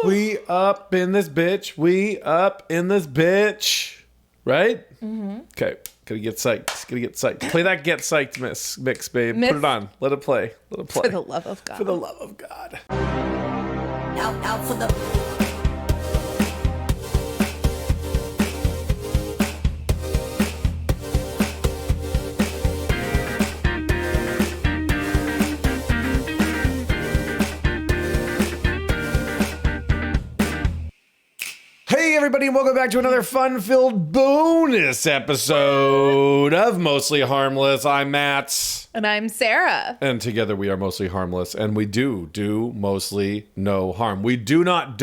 We up in this bitch. We up in this bitch. Right? Mm-hmm. Okay. Gotta get psyched. Play that Get Psyched mix, babe. Put it on. Let it play. For the love of God. For the love of God. Out for the... Hey everybody, and welcome back to another fun-filled bonus episode of Mostly Harmless. I'm Matt. And I'm Sarah. And together we are mostly harmless, and we do mostly no harm. We do mostly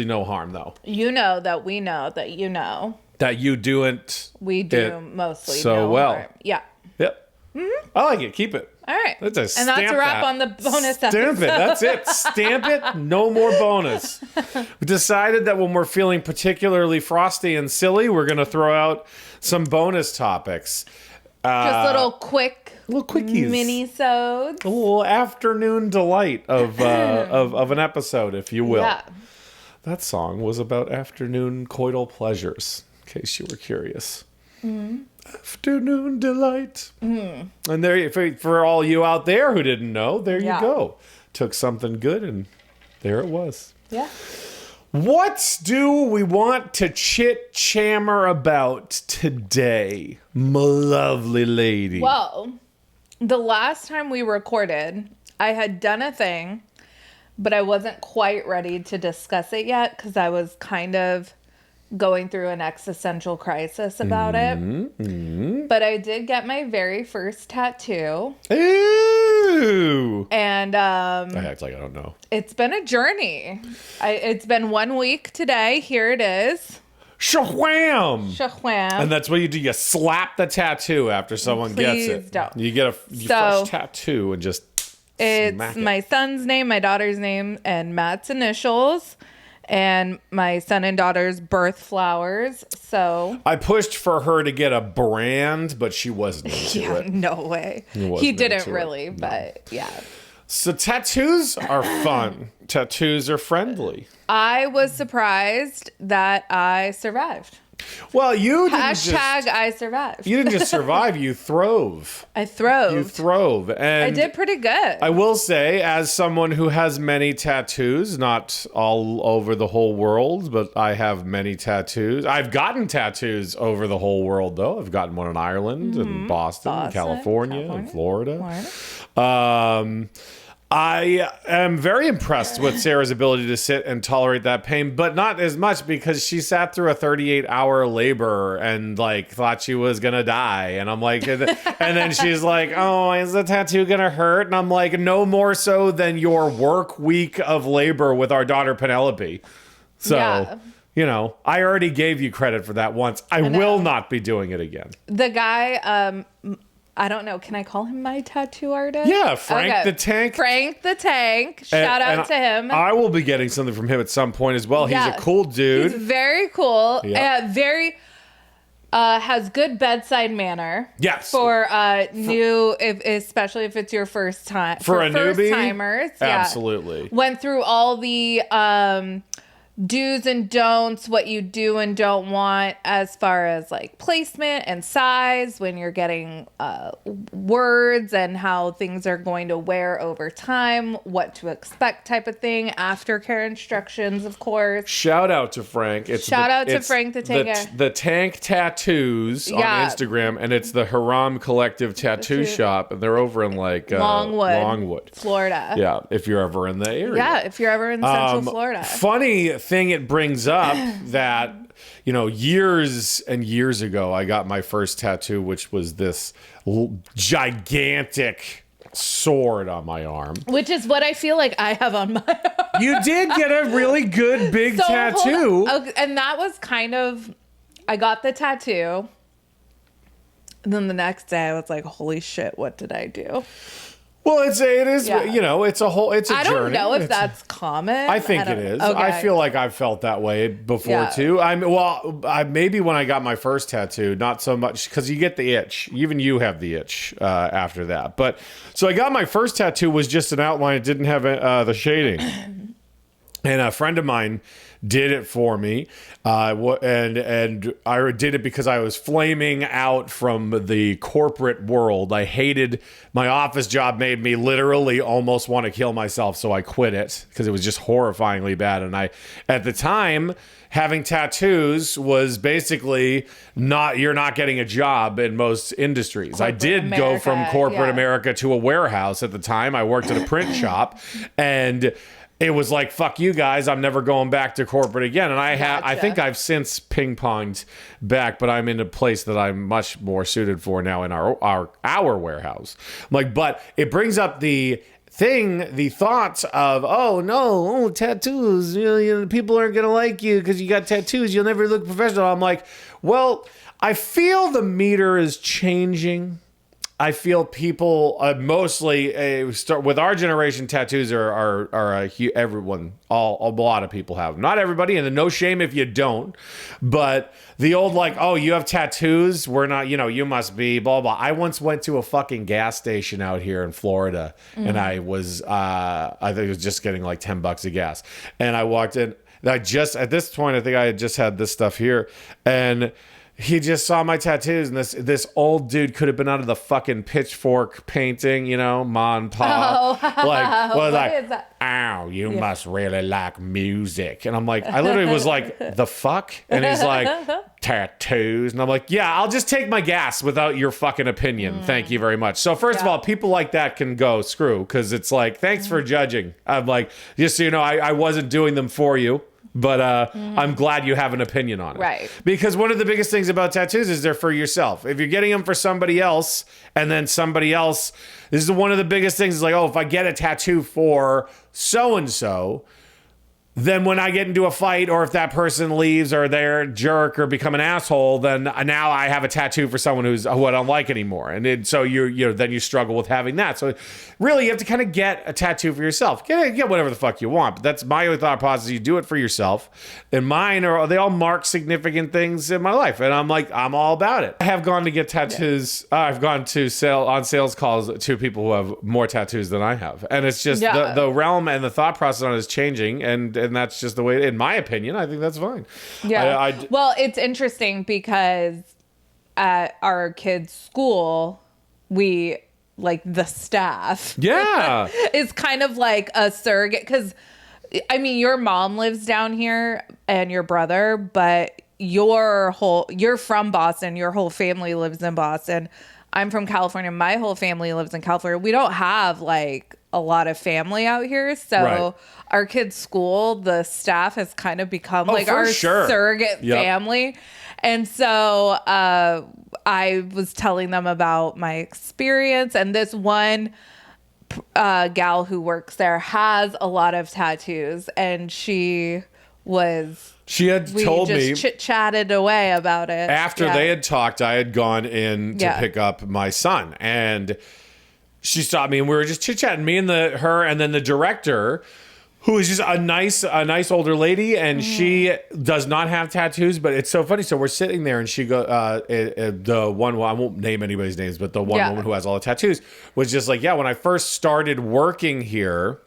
no harm, though. You know that we know that you know. That you do'n't. We do mostly so no well. harm. Yeah. Yep. Mm-hmm. I like it. Keep it. All right. And that's a wrap on the bonus episode. Stamp it. That's it. Stamp it. No more bonus. We decided that when we're feeling particularly frosty and silly, we're going to throw out some bonus topics. Just little quickies. Mini-sodes. A little afternoon delight of an episode, if you will. Yeah. That song was about afternoon coital pleasures, in case you were curious. Mm-hmm. Afternoon delight. Mm. And there, for all you out there who didn't know, there you go. Took something good and there it was. Yeah. What do we want to chit-chammer about today, my lovely lady? Well, the last time we recorded, I had done a thing, but I wasn't quite ready to discuss it yet because I was kind of going through an existential crisis about it. Mm-hmm. But I did get my very first tattoo. Ooh. And I act like I don't know. It's been a journey. It's been 1 week today. Here it is. Shahwam! Shahwam. And that's what you do. You slap the tattoo after someone gets it. Don't. You get a fresh tattoo and just it's my son's name, my daughter's name, and Matt's initials. And my son and daughter's birth flowers. So I pushed for her to get a brand, but she wasn't into it. No way. He didn't really, but yeah. So tattoos are fun. Tattoos are friendly. I was surprised that I survived. Well, you didn't I survived. You didn't just survive, you throve. I throve. You throve. And I did pretty good. I will say, as someone who has many tattoos, not all over the whole world, but I have many tattoos. I've gotten tattoos over the whole world, though. I've gotten one in Ireland and Boston, California, and Florida. I am very impressed with Sarah's ability to sit and tolerate that pain, but not as much because she sat through a 38-hour labor and thought she was gonna die. And I'm like, and then she's like, "Oh, is the tattoo gonna hurt?" And I'm like, "No more so than your work week of labor with our daughter Penelope." So, I already gave you credit for that once. I will not be doing it again. The guy, I don't know. Can I call him my tattoo artist? Yeah, Frank the Tank. Frank the Tank. Shout out to him. I will be getting something from him at some point as well. Yeah. He's a cool dude. He's very cool. Yep. Has good bedside manner. Yes. For especially if it's your first time. For a newbie? First timers. Yeah. Absolutely. Went through all the do's and don'ts, what you do and don't want as far as placement and size when you're getting words and how things are going to wear over time, what to expect type of thing, aftercare instructions, of course. Shout out to Frank. Shout out to Frank the Tank. The Tank Tattoos on Instagram, and it's the Haram Collective Tattoo Shop, and they're over in Longwood, Florida. Yeah, if you're ever in the area. Yeah, if you're ever in Central Florida. Funny thing it brings up that years and years ago I got my first tattoo, which was this gigantic sword on my arm, which is what I feel like I have on my arm. You did get a really good big tattoo. Okay, and that was I got the tattoo, and then the next day I was like, holy shit, what did I do? Well, it is, it's a journey. I don't know if that's common. I think it is. Okay. I feel like I've felt that way before too. Maybe when I got my first tattoo, not so much because you get the itch. Even you have the itch after that. But so I got my first tattoo was just an outline. It didn't have the shading. And a friend of mine did it for me, and I did it because I was flaming out from the corporate world. I hated my office job; made me literally almost want to kill myself. So I quit it because it was just horrifyingly bad. And at the time, having tattoos was basically you're not getting a job in most industries. I did go from corporate America to a warehouse at the time. I worked at a print shop, and it was like, fuck you guys, I'm never going back to corporate again. And I think I've since ping-ponged back, but I'm in a place that I'm much more suited for now in our warehouse. But it brings up the thoughts of, oh no, tattoos, people aren't going to like you because you got tattoos, you'll never look professional. I'm like, well, I feel the meter is changing. I feel people mostly start with our generation. Tattoos are everyone, a lot of people have. Not everybody, and no shame if you don't. But the old oh, you have tattoos. We're not, you must be blah blah. I once went to a fucking gas station out here in Florida, and I was I think it was just getting like $10 a gas, and I walked in. At this point, I think I had just had this stuff here, and he just saw my tattoos, and this old dude could have been out of the fucking Pitchfork painting, Ma and Pa. What is that? Ow, you must really like music. And I'm like, I literally was like, the fuck? And he's like, tattoos. And I'm like, yeah, I'll just take my gas without your fucking opinion. Thank you very much. So first of all, people like that can go screw, because it's like, thanks for judging. I'm like, just so you know, I wasn't doing them for you. But I'm glad you have an opinion on it. Right. Because one of the biggest things about tattoos is they're for yourself. If you're getting them for somebody else, and then somebody else, this is one of the biggest things, is like, oh, if I get a tattoo for so-and-so, then when I get into a fight, or if that person leaves, or they're a jerk or become an asshole, then now I have a tattoo for someone who I don't like anymore. And so then you struggle with having that. So really, you have to kind of get a tattoo for yourself. Get whatever the fuck you want. But that's my thought process. You do it for yourself. And mine they all mark significant things in my life. And I'm like, I'm all about it. I have gone to get tattoos. I've gone to sales calls to people who have more tattoos than I have. And it's just the realm and the thought process on it is changing. And that's just the way, in my opinion, I think that's fine. Yeah. Well, it's interesting because at our kids' school, we, the staff. Yeah. is kind of like a surrogate. Because, I mean, your mom lives down here and your brother, but you're from Boston. Your whole family lives in Boston. I'm from California. My whole family lives in California. We don't have a lot of family out here. So our kids' school, the staff has kind of become our surrogate family. And so I was telling them about my experience. And this one gal who works there has a lot of tattoos. And she had told me, chit-chatted away about it. After they had talked, I had gone in to pick up my son, and she stopped me, and we were just chit-chatting, me and her, and then the director, who is just a nice older lady, and she does not have tattoos, but it's so funny. So we're sitting there, and she the one, I won't name anybody's names, but the one woman who has all the tattoos was just like, when I first started working here,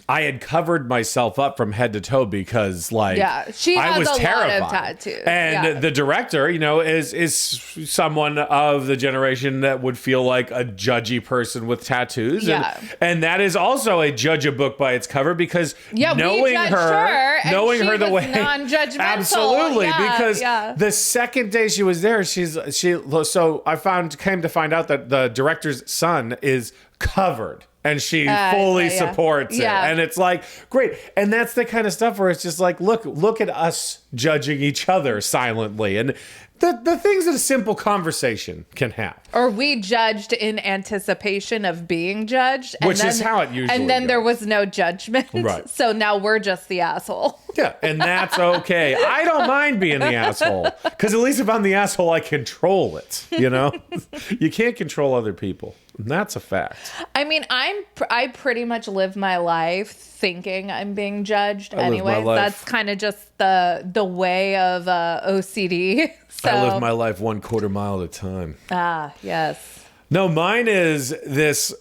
I had covered myself up from head to toe because, she has I was terrified. Lot of tattoos. And the director, is someone of the generation that would feel like a judgy person with tattoos. Yeah. And that is also a judge a book by its cover, because knowing her the way, non-judgmental. Absolutely, because the second day she was there, so I came to find out that the director's son is covered. And she fully supports it. And it's like, great. And that's the kind of stuff where it's just like, look at us judging each other silently. And the things that a simple conversation can have. Or we judged in anticipation of being judged. Which is how it usually And then goes. there was no judgment. Right. So now we're just the asshole. Yeah, and that's okay. I don't mind being the asshole. Because at least if I'm the asshole, I control it. You can't control other people. And that's a fact. I mean, I pretty much live my life thinking I'm being judged. Anyways, that's kind of just the way of OCD. So. I live my life 1/4 mile at a time. Ah, yes. No, mine is this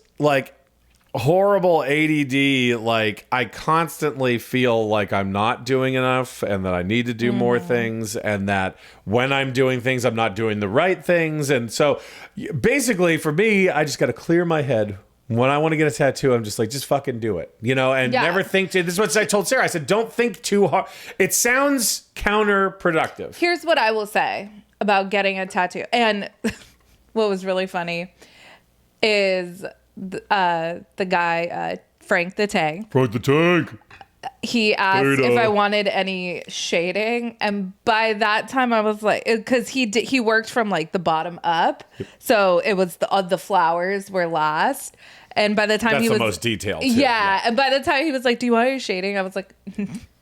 horrible ADD. Like, I constantly feel like I'm not doing enough and that I need to do more things, and that when I'm doing things, I'm not doing the right things. And so basically for me, I just got to clear my head. When I want to get a tattoo, I'm just like, just fucking do it, and never think to, this is what I told Sarah. I said, don't think too hard. It sounds counterproductive. Here's what I will say about getting a tattoo. And what was really funny is the guy, Frank the Tank. Frank the Tank. He asked if I wanted any shading, and by that time I was like, because he worked from like the bottom up, so it was the flowers were last, and by the time That's he the was most detailed. Too. Yeah, and by the time he was like, "Do you want any shading?" I was like,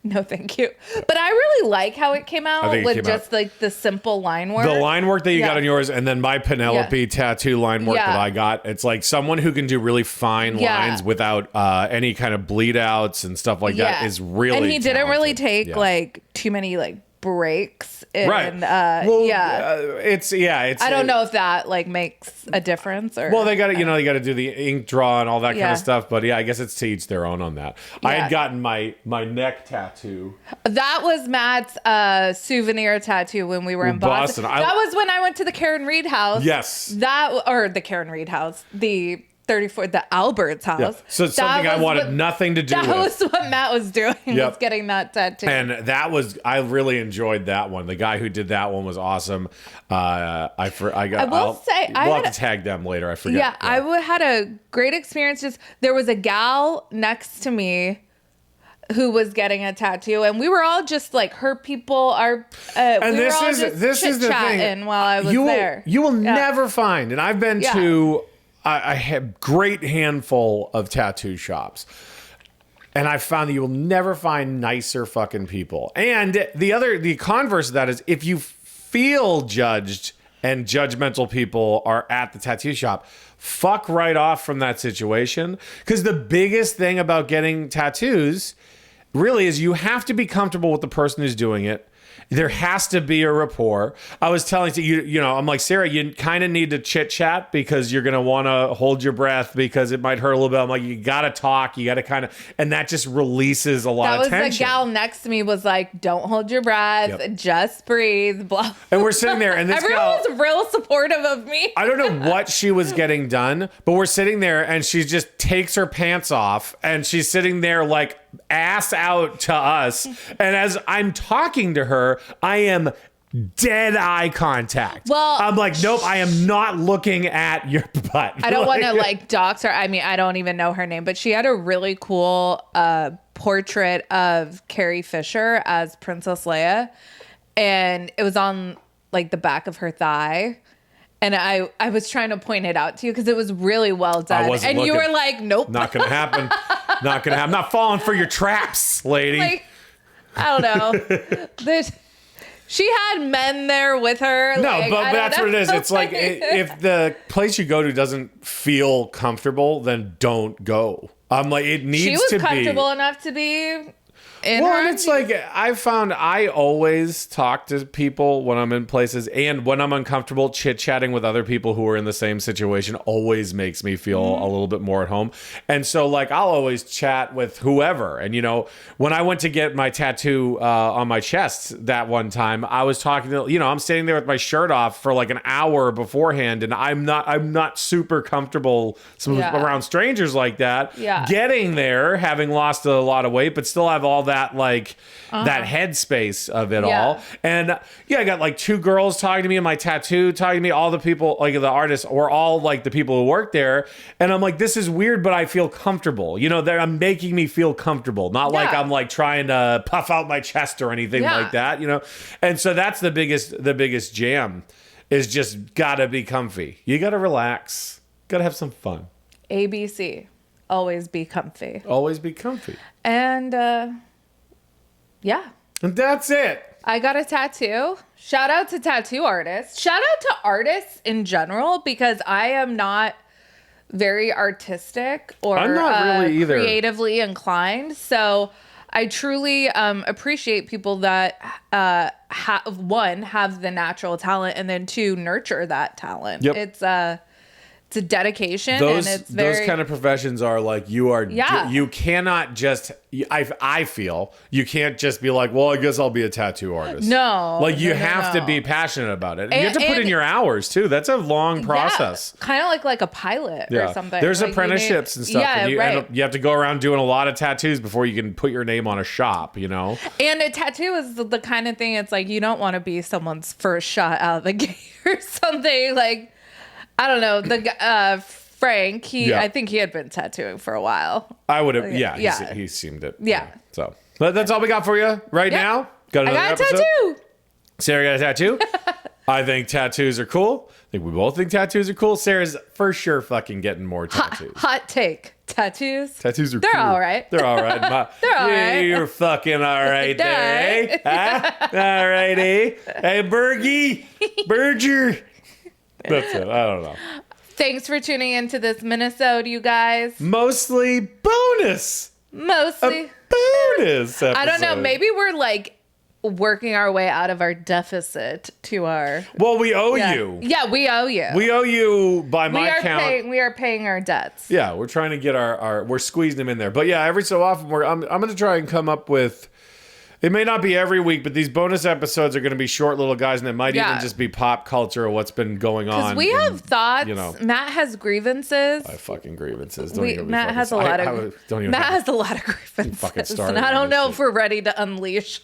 "No, thank you." But I really like how it came out with just like the simple line work. The line work that you got on yours, and then my Penelope tattoo line work that I got. It's like someone who can do really fine lines without any kind of bleed outs and stuff like that is really And he didn't really talented. take like too many like breaks. And, it's I don't know if that like makes a difference or. Well, they got to, they got to do the ink draw and all that kind of stuff. But I guess it's to each their own on that. I had gotten my neck tattoo. That was Matt's souvenir tattoo when we were in Boston. That was when I went to the Karen Reed house. Yes. The Karen Reed house. The 34, the Albert's house. Yeah. So something I wanted nothing to do with. That was what Matt was doing, was getting that tattoo. And I really enjoed that one. The guy who did that one was awesome. We'll have to tag them later. I forgot. Yeah, I had a great experience. There was a gal next to me who was getting a tattoo, and we were all just like her people are. And this is the thing. While I was there, you will never find, and I've been to. I have great handful of tattoo shops, and I've found that you will never find nicer fucking people. And the converse of that is, if you feel judged and judgmental people are at the tattoo shop, fuck right off from that situation. Because the biggest thing about getting tattoos really is you have to be comfortable with the person who's doing it. There has to be a rapport. I was telling you, I'm like, Sarah, you kind of need to chit chat because you're going to want to hold your breath because it might hurt a little bit. I'm like, you got to talk. You got to kind of, and that just releases a lot of tension. That was the gal next to me was like, don't hold your breath. Just breathe. Blah. And we're sitting there and this everyone was real supportive of me. I don't know what she was getting done, but we're sitting there and she just takes her pants off and she's sitting there like ass out to us. And as I'm talking to her, I am dead eye contact. Well, I'm like, nope, I am not looking at your butt. I don't want to like dox her. I mean, I don't even know her name, but she had a really cool portrait of Carrie Fisher as Princess Leia. And it was on like the back of her thigh. And I was trying to point it out to you because it was really well done. And looking. You were like, nope. Not going to happen. Not going to happen. I'm not falling for your traps, lady. Like, I don't know. She had men there with her. No, like, but that's what it is. It's like if the place you go to doesn't feel comfortable, then don't go. I'm like, it needs to be. She was comfortable enough to be. And it's like, I found I always talk to people when I'm in places, and when I'm uncomfortable, chit-chatting with other people who are in the same situation always makes me feel a little bit more at home. And so like, I'll always chat with whoever. And when I went to get my tattoo on my chest that one time, I was talking to, I'm standing there with my shirt off for like an hour beforehand, and I'm not super comfortable around strangers like that. Yeah. Getting there, having lost a lot of weight, but still have all that like that headspace of it all. And I got like two girls talking to me in my tattoo, talking to me, all the people, like the artists, or all like the people who work there. And I'm like, this is weird, but I feel comfortable. They're making me feel comfortable. Not like I'm like trying to puff out my chest or anything like that, And so that's the biggest jam is just gotta be comfy. You gotta relax. Gotta have some fun. ABC. Always be comfy. Always be comfy. And and that's it. I got a tattoo. Shout out to tattoo artists. Shout out to artists in general, because I am not very artistic or I'm not really either. Creatively inclined. So I truly appreciate people that have the natural talent, and then two, nurture that talent. Yep. It's it's a dedication, Those and it's very, those kind of professions are like Yeah. you cannot just I feel you can't just be like, well, I guess I'll be a tattoo artist. No, like you no, have to no. be passionate about it. And you have to put And- in your hours too. That's a long process. kind of like a pilot or something. There's Like, you apprenticeships and stuff. Yeah, and right. you have to go around doing a lot of tattoos before you can put your name on a shop, you know? And a tattoo is the kind of thing, it's like you don't want to be someone's first shot out of the gate or something. Like, I don't know, the Frank, I think he had been tattooing for a while. I would have, Yeah. he seemed it. Yeah. So, but that's all we got for you right now. Got I another got a episode? tattoo. Sarah got a tattoo. I think tattoos are cool. I think we both think tattoos are cool. Sarah's for sure fucking getting more tattoos. Hot take. Tattoos. Tattoos are They're cool. all right. They're all right. They're all right. You're fucking all right there, They're eh? Huh? All right, eh? Hey, Bergie. Berger. That's it. I don't know. Thanks for tuning into this Minnesota, you guys. Mostly bonus. Mostly. Bonus episode. I don't know. Maybe we're like working our way out of our deficit to our. Well, we owe Yeah. you. Yeah, we owe you. We owe you by my count. We are paying our debts. Yeah, we're trying to get our we're squeezing them in there. But yeah, every so often I'm going to try and come up with. It may not be every week, but these bonus episodes are going to be short little guys, and it might even just be pop culture or what's been going on. Because we have thoughts. you know. Matt has grievances. I fucking grievances. Don't even Matt has a lot of. don't even Matt has a lot of grievances, fucking started and I don't on know this if we're ready to unleash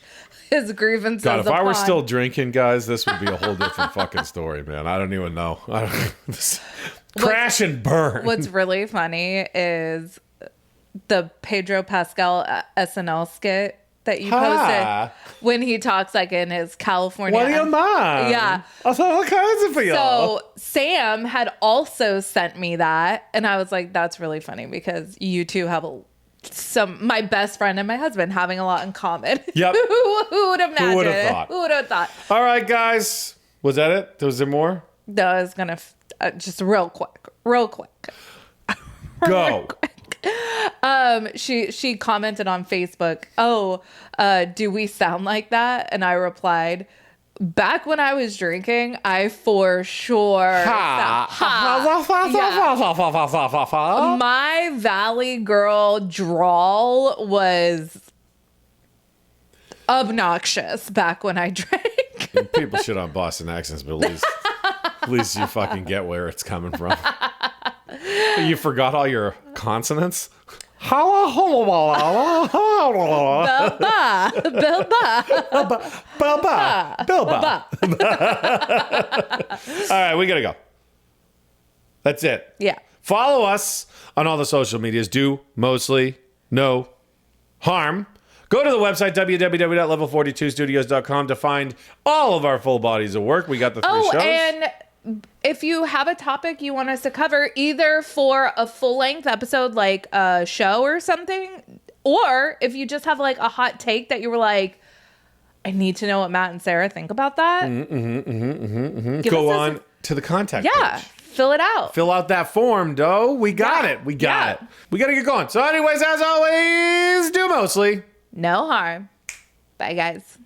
his grievances. God, if I were upon- still drinking, guys, this would be a whole different fucking story, man. I don't even know. Crash and burn. What's really funny is the Pedro Pascal SNL skit that you Ha. posted when he talks like in his California. What do you mind? Yeah. I thought all kinds of for y'all. So Sam had also sent me that, and I was like, "That's really funny because you two have my best friend and my husband having a lot in common." Yep. Who would have imagined? Who would have thought? Who would have thought? All right, guys. Was that it? Was there more? No, I was gonna just real quick. Go. She commented on Facebook, do we sound like that? And I replied, back when I was drinking, I for sure my Valley Girl drawl was obnoxious back when I drank. People shit on Boston accents, but at least you fucking get where it's coming from. You forgot all your consonants? Bilba. Bilba. All right, we gotta go. That's it. Yeah. Follow us on all the social medias. Do mostly no harm. Go to the website, www.level42studios.com, to find all of our full bodies of work. We got the 3 shows. And if you have a topic you want us to cover, either for a full-length episode like a show or something, or if you just have like a hot take that you were like, I need to know what Matt and Sarah think about that. Go on to the contact page. Fill it out. Fill out that form, dough. We got it. We got it. We got to get going. So anyways, as always, do mostly No harm. Bye, guys.